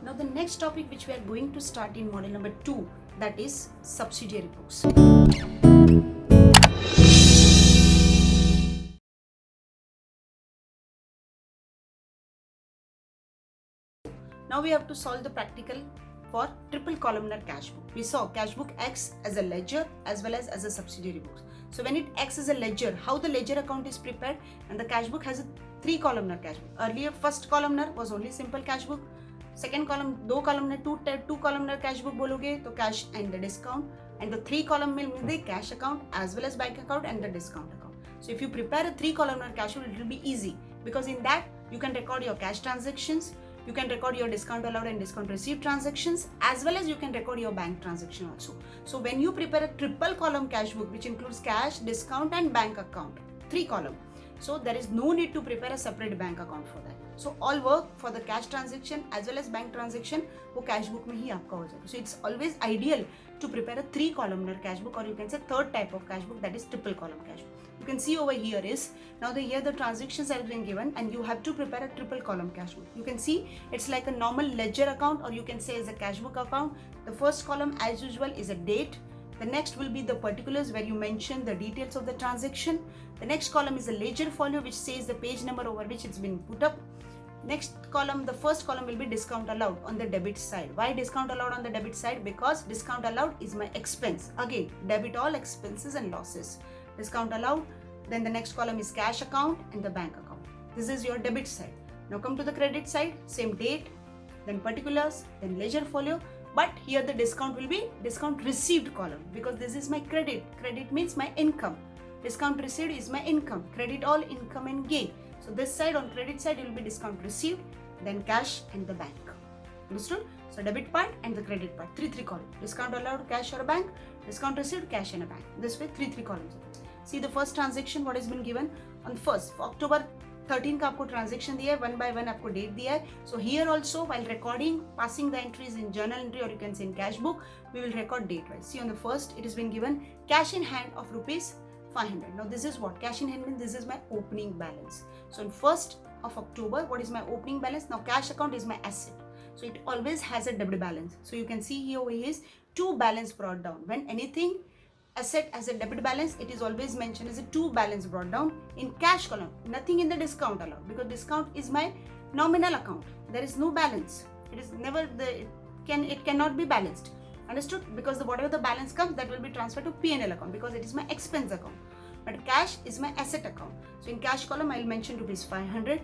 Now the next topic which we are going to start in model number 2, that is subsidiary books. Now we have to solve the practical for triple columnar cash book. We saw cash book acts as a ledger as well as a subsidiary book. So when it acts as a ledger, how the ledger account is prepared, and the cash book has a 3 columnar cash book. Earlier first columnar was only simple cash book. Second column 2 columnar 2 columnar cash book बोलोगे तो cash and the discount, and the 3 column में मिल गई cash account as well as bank account and the discount account. So if you prepare a 3 columnar cash book, it will be easy because in that you can record your cash transactions, you can record your discount allowed and discount received transactions, as well as you can record your bank transaction also. So when you prepare a triple column cash book which includes cash, discount and bank account, 3 column, so there is no need to prepare a separate bank account for that. So all work for the cash transaction as well as bank transaction वो cash book में ही आपका हो जाएगा. So it's always ideal to prepare a 3 columnar cash book, or you can say third type of cash book, that is triple column cash book. You can see over here is now here the transactions have been given and you have to prepare a triple column cash book. You can see it's like a normal ledger account, or you can say as a cash book account. The first column as usual is a date. The next will be the particulars where you mention the details of the transaction. The next column is a ledger folio which says the page number over which it's been put up. Next column, the first column will be discount allowed on the debit side. Why discount allowed on the debit side? Because discount allowed is my expense. Again, debit all expenses and losses. Discount allowed. Then the next column is cash account and the bank account. This is your debit side. Now come to the credit side, same date, then particulars, then ledger folio. But here the discount will be discount received column because this is my credit. Credit means my income. Discount received is my income. Credit all income and gain. So this side, on credit side, it will be discount received, then cash and the bank. Understood? So debit part and the credit part, 3 columns. Discount allowed, cash or bank, discount received, cash and a bank. This way 3 columns. See the first transaction what has been given on first October 13 का आपको transaction दिया है, 1 by 1 आपको date दिया है. So here also while recording, passing the entries in journal entry or you can say in cash book, we will record date wise. See on the first it has been given cash in hand of rupees 500. Now this is what cash in hand means. This is my opening balance. So on 1st of October, what is my opening balance? Now cash account is my asset. So it always has a debit balance. So you can see here is 2 balance brought down. When anything asset as a debit balance, it is always mentioned as a 2 balance brought down. In cash column, nothing in the discount allowed because discount is my nominal account. There is no balance. It is never it cannot be balanced. Understood? Because whatever the balance comes, that will be transferred to P&L account because it is my expense account. But cash is my asset account. So in cash column, I will mention rupees 500.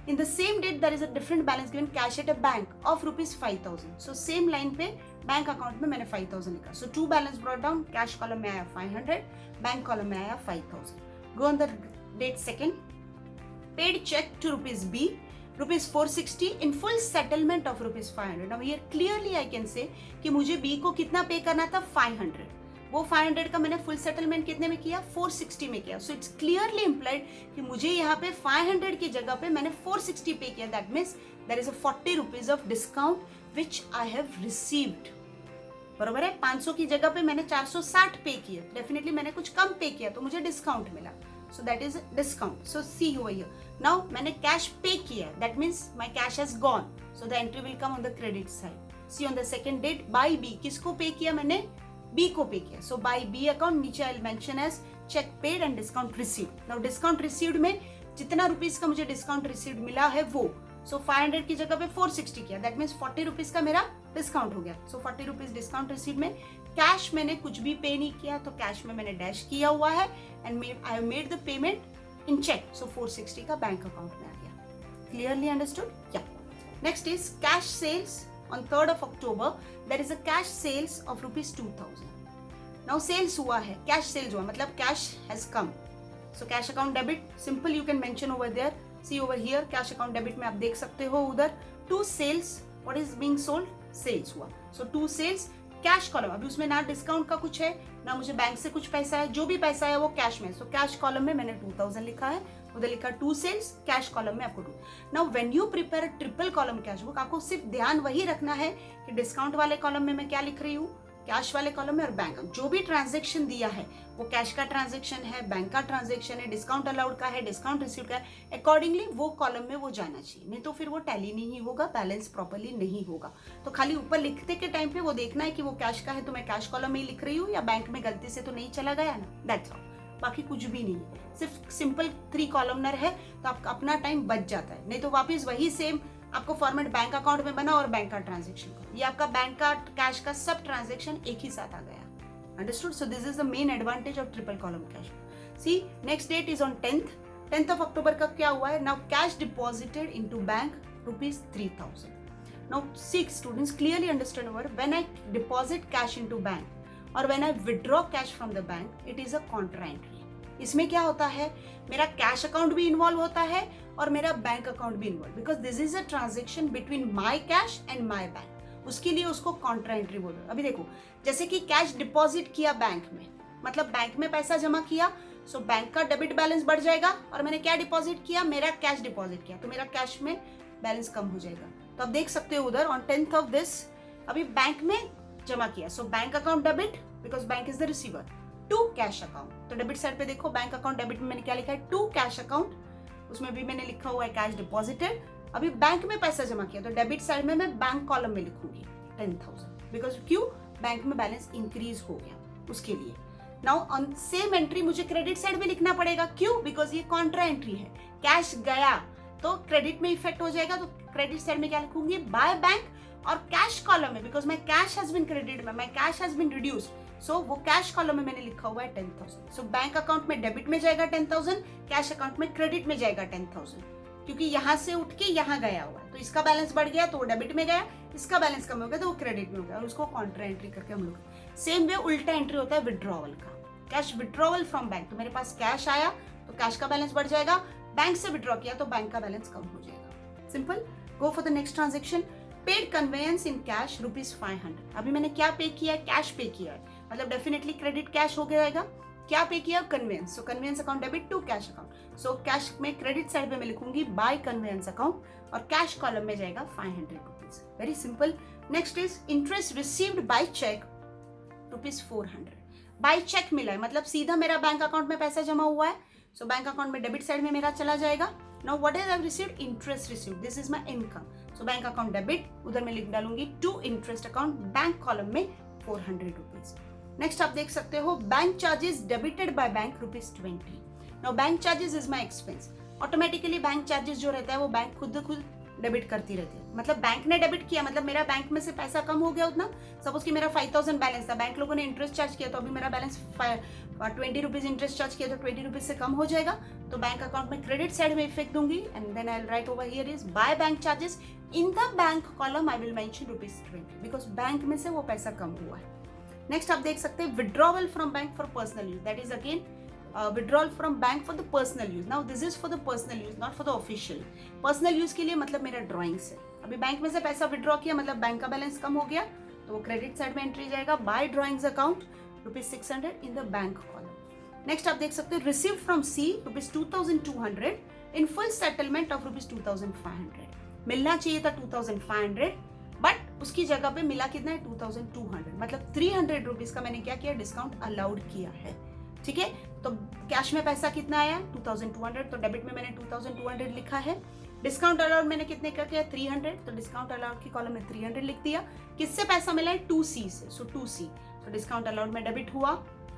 In the same date, there is a different balance given cash at a bank of rupees 5000. So same line पे bank account में मैंने 5000 लिखा. So 2 balance brought down. Cash column में आया 500, bank column में आया 5000. Go on the date second. Paid check to rupees B. Rupees 460 in full settlement of rupees 500. Now here clearly I can say कि मुझे B को कितना पे करना था 500. वो 500 का मैंने फुल सेटलमेंट कितने में किया 460 में किया. सो इट्स क्लियरली इम्प्लाइड कि मुझे यहाँ पे 500 की जगह पे मैंने 460 पे किया. That means there is a 40 rupees of discount which I have received. बरोबर है. 500 की जगह पे मैंने 460 पे किया. डेफिनेटली मैंने कुछ कम पे किया तो मुझे डिस्काउंट मिला. So that is discount. So see over here. Now मैंने cash pay किया. That means my cash has gone. So the entry will come on the credit side. See on the second date by B. किसको pay किया मैंने? B को pay किया. So by B account नीचे I'll mention as check paid and discount received. Now discount received में जितना rupees का मुझे discount received मिला है वो. So 500 की जगह पे 460 किया. That means 40 रुपीस का मेरा डिस्काउंट हो गया. So 40 रुपीस डिस्काउंट रिसीव में कैश मैंने कुछ भी पे नहीं किया तो कैश में मैंने डैश किया हुआ है and I have made the payment in cheque. So 460 का बैंक अकाउंट में आ गया. Clearly understood? Yeah. Next is cash sales on 3rd of October. There is a cash sales of rupees 2000. Now sales हुआ है, cash sales हुआ मतलब cash has come. So cash account debit simple you can mention over there. See over here cash account debit में आप देख सकते हो उधर 2 sales. What is being sold? Sales हुआ. So 2 sales cash column. अभी उसमें ना डिस्काउंट का कुछ है ना मुझे बैंक से कुछ पैसा है. जो भी पैसा है वो कैश में. सो कैश कॉलम में मैंने 2000 लिखा है. उधर लिखा 2 सेल्स. कैश कॉलम में आपको 2. Now when you prepare triple column cash book, आपको सिर्फ ध्यान वही रखना है कि डिस्काउंट वाले कॉलम में मैं क्या लिख रही हूँ, कैश वाले कॉलम में और बैंक जो भी ट्रांजेक्शन दिया है वो कैश का ट्रांजेक्शन है, बैंक का ट्रांजेक्शन है, डिस्काउंट अलाउड का है, डिस्काउंट रिसीव का है, अकॉर्डिंगली वो कॉलम में वो जाना चाहिए, नहीं तो फिर वो टैली नहीं होगा, बैलेंस प्रॉपरली नहीं होगा। तो खाली ऊपर लिखते के टाइम पे वो देखना है कि वो कैश का है तो मैं कैश कॉलम में ही लिख रही हूँ या बैंक में गलती से तो नहीं चला गया ना, दैट्स ऑल, बाकी कुछ भी नहीं है। सिर्फ सिंपल 3 कॉलमनर है तो आपका अपना टाइम बच जाता है, नहीं तो वापिस वही सेम आपको फॉर्मेट बैंक अकाउंट में बना और बैंक का ट्रांजेक्शन का, ये आपका बैंक का कैश का सब ट्रांजेक्शन एक ही साथ आ गया। Understood? So this is the main advantage of triple column cash. See next date is on 10th of October का क्या हुआ है? Now cash deposited into bank ₹3,000. Now see students, clearly understand over when I deposit cash into bank or when I withdraw cash from the bank, it is a contra entry. इसमें क्या होता है, मेरा cash account भी involve होता है और मेरा बैंक अकाउंट भी involve, because this is a transaction between my cash and my bank, उसके लिए उसको कॉन्ट्रा एंट्री बोलते हैं। अभी देखो, जैसे कि कैश डिपॉजिट किया बैंक में, मतलब बैंक में पैसा जमा किया, सो बैंक का डेबिट बैलेंस बढ़ जाएगा, और मैंने क्या डिपॉजिट किया, मेरा कैश डिपॉजिट किया, तो मेरा कैश में बैलेंस कम हो जाएगा। तो आप देख सकते हो उधर ऑन 10th of this अभी बैंक में जमा किया, so bank account debit because bank is the receiver, to cash account. तो डेबिट साइड पे देखो, बैंक अकाउंट डेबिट में मैंने क्या लिखा है, टू कैश अकाउंट, उसमें भी मैंने लिखा हुआ है कैश डिपॉजिटेड। अभी बैंक में पैसा जमा किया तो डेबिट साइड में मैं बैंक कॉलम में लिखूंगी 10,000, बिकॉज क्यों, बैंक में बैलेंस इंक्रीज हो गया उसके लिए। नाउ ऑन सेम एंट्री मुझे क्रेडिट साइड में लिखना पड़ेगा, क्यों, बिकॉज ये कॉन्ट्रा एंट्री है, कैश गया तो क्रेडिट में इफेक्ट हो जाएगा, तो क्रेडिट साइड में क्या लिखूंगी, बाय बैंक, और कैश कॉलम में because my cash has been credited, my cash has been reduced, so वो कैश कॉलम में मैंने लिखा हुआ है 10,000। सो बैंक अकाउंट में डेबिट में जाएगा 10,000, कैश अकाउंट में क्रेडिट में जाएगा 10,000, क्योंकि यहाँ से उठ के यहाँ गया हुआ है, तो इसका बैलेंस बढ़ गया तो वो डेबिट में गया, इसका बैलेंस कम हो गया तो वो क्रेडिट में हो गया, और उसको कॉन्ट्रा एंट्री करके हम लोग। सेम वे उल्टा एंट्री होता है विड्रॉवल का, कैश विड्रॉवल फ्रॉम बैंक, तो मेरे पास कैश आया तो कैश का बैलेंस बढ़ जाएगा, बैंक से विड्रॉ किया तो बैंक का बैलेंस कम हो जाएगा। Simple. Go for the next transaction, paid conveyance in cash ₹500। अभी मैंने क्या पे किया है, कैश पे किया है, मतलब डेफिनेटली क्रेडिट कैश हो जाएगा। क्या पे किया, conveyance, so conveyance account debit to cash account, so cash में क्रेडिट साइड में मैं लिखूंगी बाय कन्वेंस अकाउंट, और कैश कॉलम में जाएगा ₹500। Very simple. Next is interest received by cheque ₹400। By cheque मिला है, मतलब सीधा मेरा बैंक अकाउंट में पैसा जमा हुआ है, सो बैंक अकाउंट में डेबिट साइड में मेरा चला जाएगा। Now what is I received, interest received, this is my income, so bank account debit, उधर मैं लिख डालूंगी to interest account, bank column में ₹400। नेक्स्ट आप देख सकते हो, bank charges debited by bank ₹20। Now bank charges is my expense, automatically bank charges जो रहता है वो बैंक खुद डेबिट करती रहती है, मतलब बैंक ने डेबिट किया, मतलब मेरा बैंक में से पैसा कम हो गया उतना, सपोज कि मेरा 5,000 बैलेंस था, बैंक लोगों ने इंटरेस्ट चार्ज किया तो अभी मेरा बैलेंस ₹20 इंटरेस्ट चार्ज किया तो ₹20 से कम हो जाएगा, तो बैंक अकाउंट में क्रेडिट साइड में इफेक्ट दूंगी, and then I will write over here is by bank charges, in the bank column I will mention ₹20 because bank में से वो पैसा कम हुआ है। नेक्स्ट आप देख सकते हैं withdrawal from bank for personal use, that is again withdrawal from bank for the personal use. Now this is for the personal use, not for the official. Personal use के लिए मतलब मेरा ड्रॉइंग्स है, अभी बैंक में से पैसा withdraw किया मतलब बैंक का बैलेंस कम हो गया तो वो क्रेडिट साइड में एंट्री जाएगा by drawings account ₹600 in the bank column. Next आप देख सकते हो receive from C ₹2,200 in full settlement of ₹2,500। मिलना चाहिए था 2,500 बट उसकी जगह पे मिला कितना है 2,200, मतलब ₹300 का मैंने क्या किया, डिस्काउंट अलाउड किया है। ठीक है, तो कैश में पैसा कितना आया 2,200, तो डेबिट में मैंने 2,200 लिखा है, डिस्काउंट अलाउड मैंने कितने का किया 300, तो डिस्काउंट अलाउड की कॉलम में 300 लिख दिया। किससे पैसा मिला है 2C से, सो 2C, तो डिस्काउंट अलाउड में डेबिट हुआ,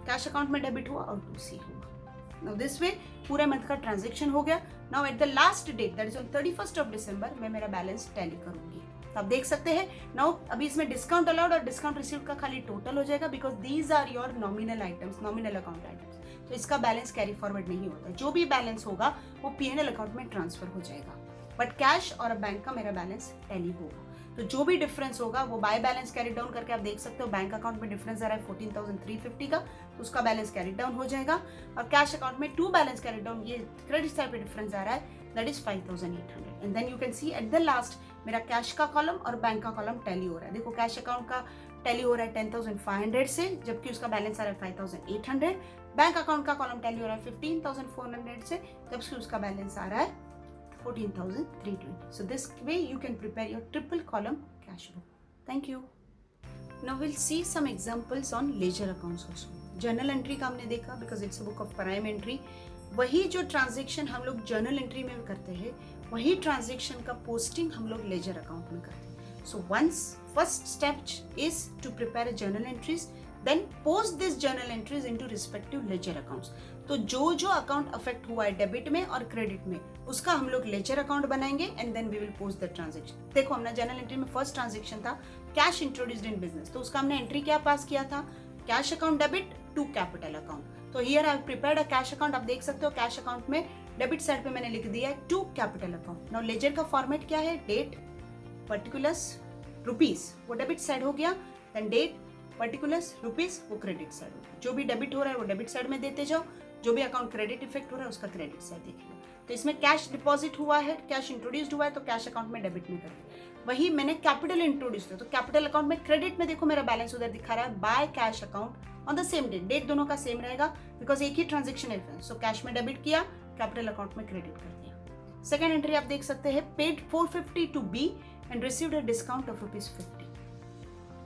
कैश अकाउंट में डेबिट हुआ और 2C हुआ। नाउ दिस वे पूरे मंथ का ट्रांजेक्शन हो गया। Now at the last date that is on 31st of December मैं मेरा बैलेंस टैली करूंगी। तो आप देख सकते हैं नाउ अभी इसमें डिस्काउंट अलाउड और डिस्काउंट रिसीव्ड का खाली टोटल हो जाएगा because these are your nominal items, nominal account items, तो इसका बैलेंस कैरी फॉरवर्ड नहीं होता, जो भी बैलेंस होगा वो P&L अकाउंट में ट्रांसफर हो जाएगा, बट कैश और बैंक का मेरा बैलेंस टैली होगा। तो जो भी डिफरेंस होगा वो बाय बैलेंस कैरी डाउन करके आप देख सकते हो, बैंक अकाउंट में डिफरेंस आ रहा है 14,350 का, तो उसका बैलेंस कैरी डाउन हो जाएगा, और कैश अकाउंट में टू बैलेंस कैरी डाउन, ये क्रेडिट साइड पे डिफरेंस आ रहा है, that is 5,800। And then you can see at the last मेरा कैश का कॉलम और बैंक का कॉलम टैली हो रहा है। देखो कैश अकाउंट का टैली हो रहा है 10,500 से, जबकि उसका बैलेंस आ रहा है 5,800। बैंक अकाउंट का कॉलम टैली हो रहा है 15,400 से, जबकि उसका बैलेंस आ रहा है 14,320. So this way you can prepare your triple column cash book. Thank you. Now we'll see some examples on ledger accounts also. Journal entry का हमने देखा because it's a book of prime entry. वही जो transaction हम लोग journal entry में करते हैं वही ट्रांजेक्शन का पोस्टिंग हम लोग लेजर अकाउंट में करते हैं. So once first step is to prepare journal entries, then post this journal entries into respective ledger accounts. तो जो जो अकाउंट अफेक्ट हुआ है डेबिट में और क्रेडिट में उसका हम लोग लेजर अकाउंट बनाएंगे and then we will post the transaction. देखो हमने जर्नल एंट्री में फर्स्ट ट्रांजेक्शन था कैश इंट्रोड्यूस्ड इन बिजनेस, तो उसका हमने एंट्री क्या पास किया था, cash account debit to capital account. तो here I have prepared a cash account. आप देख सकते हो कैश अकाउंट में डेबिट साइड पे मैंने लिख दिया है to capital account. Now ledger का फॉर्मेट क्या है, डेट पर्टिकुलर्स रुपीस, वो डेबिट साइड हो गया, देन डेट पर्टिकुलर्स रुपीस, वो क्रेडिट साइड हो गया. जो भी डेबिट हो रहा है वो डेबिट साइड में देते जाओ, जो भी अकाउंट क्रेडिट इफेक्ट हो रहा है उसका क्रेडिट साइड देख लो. तो इसमें कैश डिपॉजिट हुआ है, कैश इंट्रोड्यूस्ड हुआ है तो कैश अकाउंट में डेबिट में कर. वही मैंने कैपिटल इंट्रोड्यूस किया तो कैपिटल अकाउंट में क्रेडिट में देखो मेरा बैलेंस उधर दिखा रहा है by cash account on the same date. Date दोनों का सेम रहेगा बिकॉज एक ही ट्रांजेक्शन है. सो कैश में डेबिट किया, कैपिटल अकाउंट में क्रेडिट कर दिया. सेकेंड एंट्री आप देख सकते हैं paid 450 to B and received a discount of ₹50.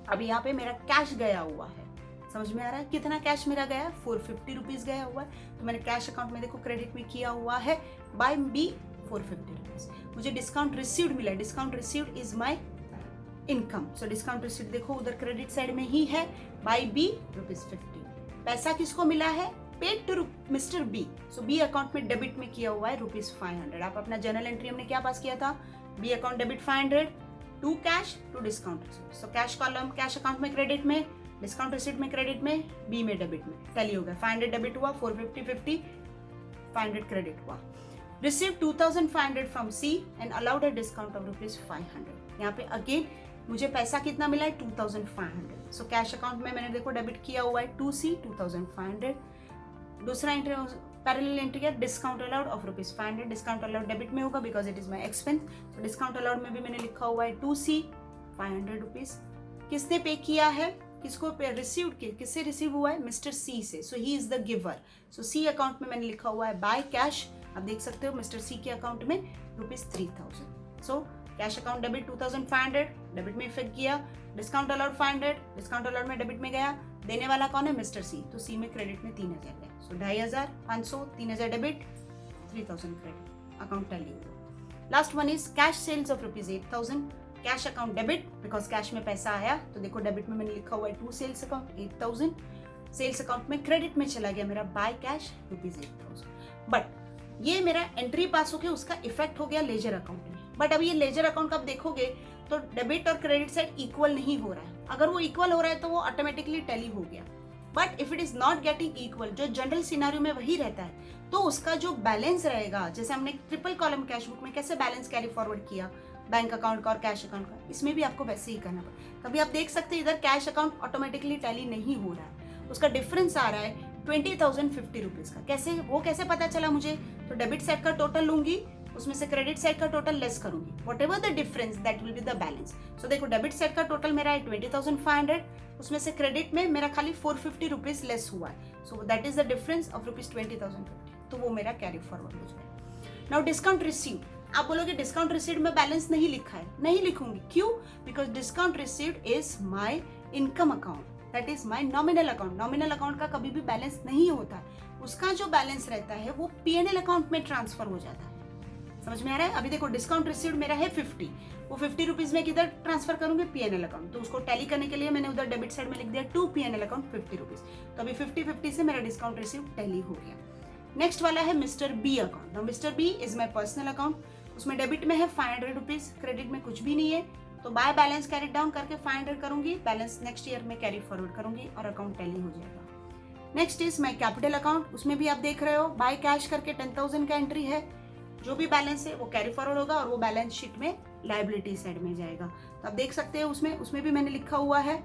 अब यहाँ पे मेरा कैश गया हुआ है, समझ में आ रहा है कितना कैश मेरा गया, 450 रुपीज गया हुआ है. तो मैंने कैश अकाउंट में देखो क्रेडिट में किया हुआ है बाय बी 450 रुपीज. मुझे डिस्काउंट रिसीव्ड मिला, discount received is my income. So discount received देखो उधर क्रेडिट साइड में ही है बाय बी ₹50. पैसा किसको मिला है, paid to mister B. So B account में डेबिट में किया हुआ है ₹500. आप अपना जर्नल एंट्री हमने क्या पास किया था, B account debit 500 to cash to discount received. So cash column cash account में क्रेडिट में, डिस्काउंट रिसीट में क्रेडिट में, बी में डेबिट में. टैली हो गया, 500 डेबिट हुआ, 450 500 क्रेडिट हुआ. Receive 2500 from C and allowed a discount of ₹500. यहाँ पे अगेन मुझे पैसा कितना मिला है 2500. सो कैश अकाउंट में मैंने देखो डेबिट किया हुआ है टू सी 2500. दूसरा एंट्री पैरेलल एंट्री किया discount allowed of ₹500. Discount allowed debit में होगा because it is my expense. तो डिस्काउंट अलाउड में भी मैंने लिखा हुआ है टू सी 500 रुपीज. किसने पे किया है, किसको रिसीव किया, किससे रिसीव हुआ है, मिस्टर सी से. So he is the giver. So C account में मैंने लिखा हुआ है बाय कैश. आप देख सकते हो मिस्टर सी के अकाउंट में ₹3000. सो कैश अकाउंट डेबिट 2500 डेबिट में इफेक्ट किया, डिस्काउंट अलाउड 500 डिस्काउंट अलाउड में डेबिट में गया. देने वाला कौन है, मिस्टर सी. तो सी में क्रेडिट में 3000 गया. सो 2500 500 3000 डेबिट 3000 क्रेडिट. अकाउंट टैली हुआ. Last one is cash sales of ₹8000. Cash account debit because cash में पैसा आया तो देखो डेबिट में मैंने लिखा हुआ है to sales account 8000. Sales account में क्रेडिट में चला गया मेरा बाय कैश ₹8000. बट ये मेरा एंट्री पास हो गया, उसका इफेक्ट हो गया लेजर अकाउंट में. बट अभी ये लेजर अकाउंट का आप देखोगे तो डेबिट और क्रेडिट साइड इक्वल नहीं हो रहा है. अगर वो इक्वल हो रहा है तो वो ऑटोमेटिकली टैली हो गया. But if it is not getting equal, जो जनरल सिनारियो में वही रहता है, तो उसका जो बैलेंस रहेगा, जैसे हमने ट्रिपल कॉलम कैश बुक में कैसे बैलेंस कैरी फॉरवर्ड किया बैंक अकाउंट का और कैश अकाउंट का, इसमें भी आपको वैसे ही करना पड़ेगा. कभी आप देख सकते हैं इधर कैश अकाउंट ऑटोमेटिकली टैली नहीं हो रहा है, उसका डिफरेंस आ रहा है 20,050 रुपीज का. कैसे, वो कैसे पता चला मुझे, तो डेबिट साइड का टोटल लूंगी, उसमें से क्रेडिट साइड का टोटल लेस करूंगी, whatever the difference that will be the balance. So देखो डेबिट साइड का टोटल मेरा है 20,500, उसमें से क्रेडिट में मेरा खाली 450 रुपीज लेस हुआ है. So that is the difference of ₹20,050. तो वो मेरा कैरी फॉरवर्ड हो जाएगा. Now discount received. आप बोलोगे डिस्काउंट रिसीव्ड में बैलेंस नहीं लिखा है, नहीं लिखूंगी. क्यों, because discount received is my income account, that is my nominal account. Nominal account का कभी भी बैलेंस नहीं होता, उसका जो बैलेंस रहता है वो P&L अकाउंट में ट्रांसफर हो जाता है. समझ में आ रहा है. अभी देखो डिस्काउंट रिसीव्ड मेरा है 50, वो 50 रुपीज में किधर ट्रांसफर करूंगी, P&L अकाउंट. तो उसको टैली करने के लिए मैंने उधर डेबिट साइड में लिख दिया टू P&L अकाउंट 50 रुपीज. तो अभी 50-50 से मेरा डिस्काउंट रिसीव्ड टैली हो गया. नेक्स्ट वाला है mister B account. Now mister B is my personal account. उसमें डेबिट में है 500 रुपीज, क्रेडिट में कुछ भी नहीं है. तो बाय बैलेंस कैरी डाउन करके 500 करूंगी, बैलेंस नेक्स्ट ईयर में कैरी फॉरवर्ड करूंगी और अकाउंट टैली हो जाएगा. Next is my capital account. उसमें भी आप देख रहे हो बाय कैश करके 10,000 का एंट्री है. जो भी बैलेंस है वो कैरी फॉरवर्ड होगा और वो बैलेंस शीट में लायबिलिटी साइड में जाएगा. तो आप देख सकते हैं उसमें भी मैंने लिखा हुआ है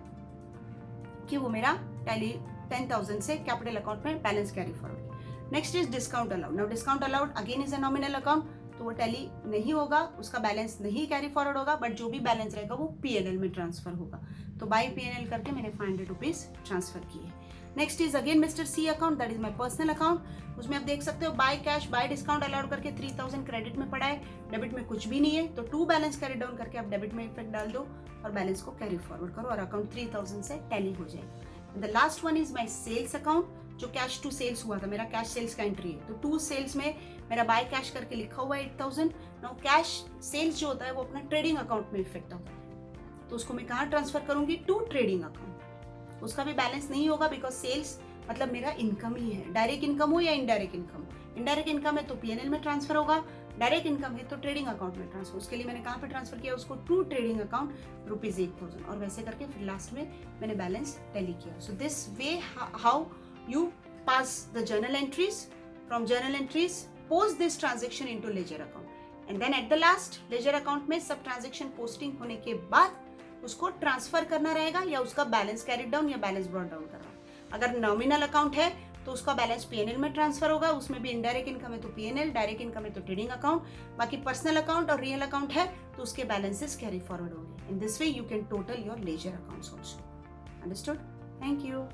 कि वो मेरा टैली 10,000 से कैपिटल अकाउंट में balance carry forward. Next is discount allowed. Now discount allowed again is a nominal account. तो वो टैली नहीं होगा, उसका बैलेंस नहीं कैरी फॉरवर्ड होगा, बट जो भी बैलेंस रहेगा वो P&L में ट्रांसफर होगा। तो बाय P&L करके मैंने 500 रुपीज ट्रांसफर किए। Next is again mister C account, that is my personal account. उसमें आप देख सकते हो by cash by discount allowed करके 3000 क्रेडिट में पड़ा है, डेबिट में कुछ भी नहीं है, तो टू बैलेंस कैरी डाउन करके आप डेबिट में इफेक्ट डाल दो और बैलेंस को कैरी फॉरवर्ड करो और अकाउंट 3000 से टैली हो जाएगा। The last one is my sales account, जो कैश टू सेल्स हुआ था, मेरा कैश सेल्स का एंट्री है, तो टू सेल्स में मेरा बाय कैश करके लिखा हुआ है 8000। नाउ कैश सेल्स जो होता है वो अपना ट्रेडिंग अकाउंट में इफेक्ट होता है, तो उसको मैं कहाँ ट्रांसफर करूंगी, टू ट्रेडिंग अकाउंट। उसका भी बैलेंस नहीं होगा बिकॉज सेल्स मतलब मेरा इनकम ही है, डायरेक्ट इनकम हो या इनडायरेक्ट इनकम। इनडायरेक्ट इनकम है तो P&L में ट्रांसफर होगा, डायरेक्ट इनकम है तो ट्रेडिंग अकाउंट में ट्रांसफर। उसके लिए मैंने कहाँ पे ट्रांसफर किया, उसको टू ट्रेडिंग अकाउंट ₹8000, और वैसे करके फिर लास्ट में मैंने बैलेंस टैली किया। So this way how you pass the journal entries. From journal entries post this transaction into ledger account and then at the last ledger account में सब transaction posting होने के बाद उसको ट्रांसफर करना रहेगा या उसका बैलेंस कैरी डाउन या बैलेंस ब्रॉट डाउन करना। अगर नॉमिनल अकाउंट है तो उसका बैलेंस P&L में ट्रांसफर होगा, उसमें भी इनडायरेक्ट इनकम है तो P&L, डायरेक्ट इनकम है तो ट्रेडिंग अकाउंट, बाकी पर्सनल अकाउंट और रियल अकाउंट है तो उसके बैलेंसेस कैरी फॉरवर्ड होंगे। In this way you can total your ledger accounts also. Understood? Thank you.